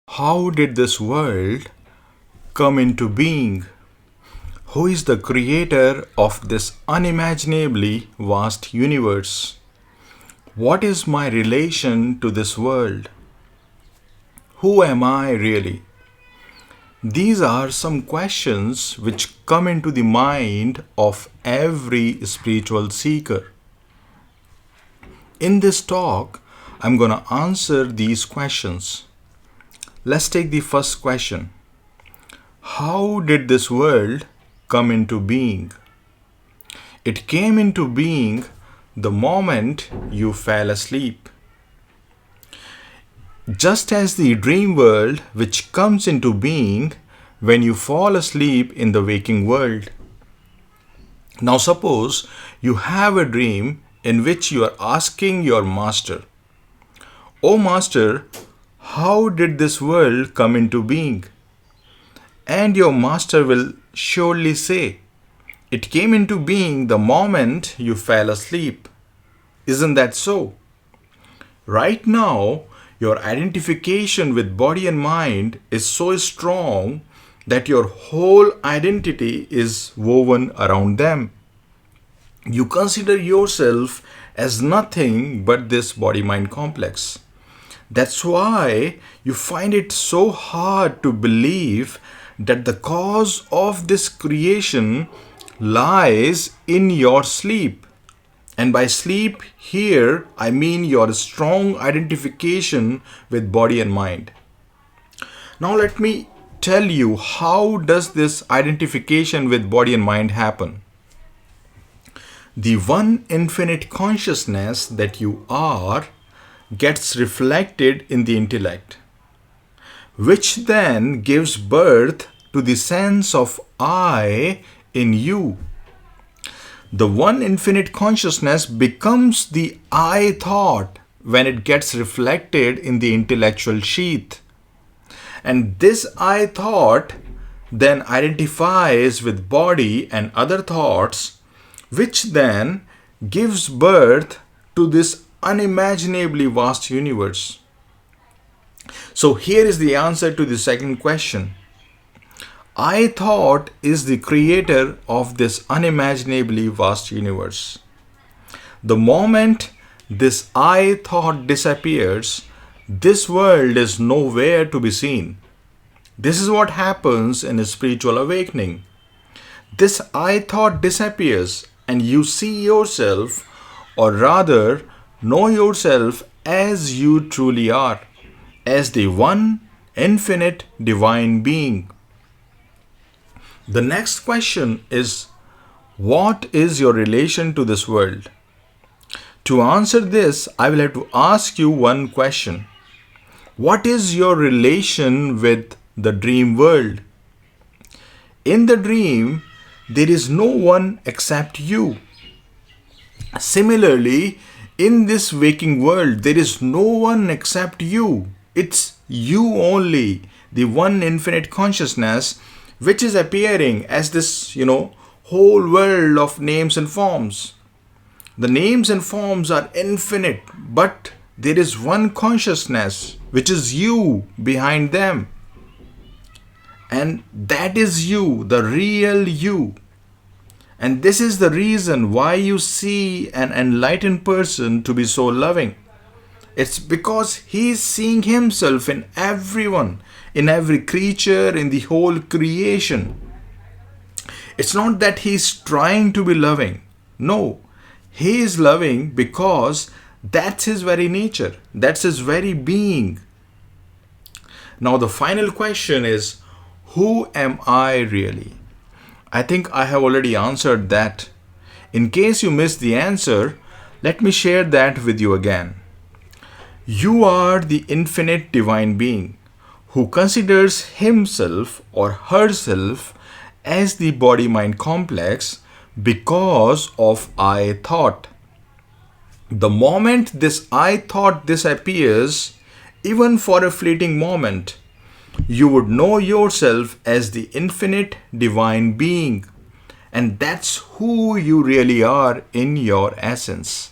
How did this world come into being? Who is the creator of this unimaginably vast universe? What is my relation to this world? Who am I really? These are some questions which come into the mind of every spiritual seeker. In this talk, I'm going to answer these questions. Let's take the first question. How did this world come into being? It came into being the moment you fell asleep. Just as the dream world which comes into being when you fall asleep in the waking world. Now suppose you have a dream in which you are asking your master, "Oh master, how did this world come into being?" And your master will surely say, "It came into being the moment you fell asleep." Isn't that so? Right now, your identification with body and mind is so strong that your whole identity is woven around them. You consider yourself as nothing but this body-mind complex. That's why you find it so hard to believe that the cause of this creation lies in your sleep. And by sleep here, I mean your strong identification with body and mind. Now let me tell you, how does this identification with body and mind happen? The one infinite consciousness that you are gets reflected in the intellect, which then gives birth to the sense of I in you. The one infinite consciousness becomes the I thought when it gets reflected in the intellectual sheath. And this I thought then identifies with body and other thoughts, which then gives birth to this unimaginably vast universe. So here is the answer to the second question. I thought is the creator of this unimaginably vast universe. The moment this I thought disappears, this world is nowhere to be seen. This is what happens in a spiritual awakening. This I thought disappears and you see yourself, or rather know yourself as you truly are, as the one infinite divine being. The next question is, what is your relation to this world? To answer this, I will have to ask you one question. What is your relation with the dream world? In the dream, there is no one except you. Similarly, in this waking world, there is no one except you. It's you only, the one infinite consciousness, which is appearing as this, whole world of names and forms. The names and forms are infinite, but there is one consciousness, which is you behind them. And that is you, the real you. And this is the reason why you see an enlightened person to be so loving. It's because he is seeing himself in everyone, in every creature, in the whole creation. It's not that he's trying to be loving. No, he is loving because that's his very nature. That's his very being. Now the final question is, who am I really? I think I have already answered that. In case you missed the answer, let me share that with you again. You are the infinite divine being who considers himself or herself as the body-mind complex because of I thought. The moment this I thought disappears, even for a fleeting moment, you would know yourself as the infinite divine being. And that's who you really are in your essence.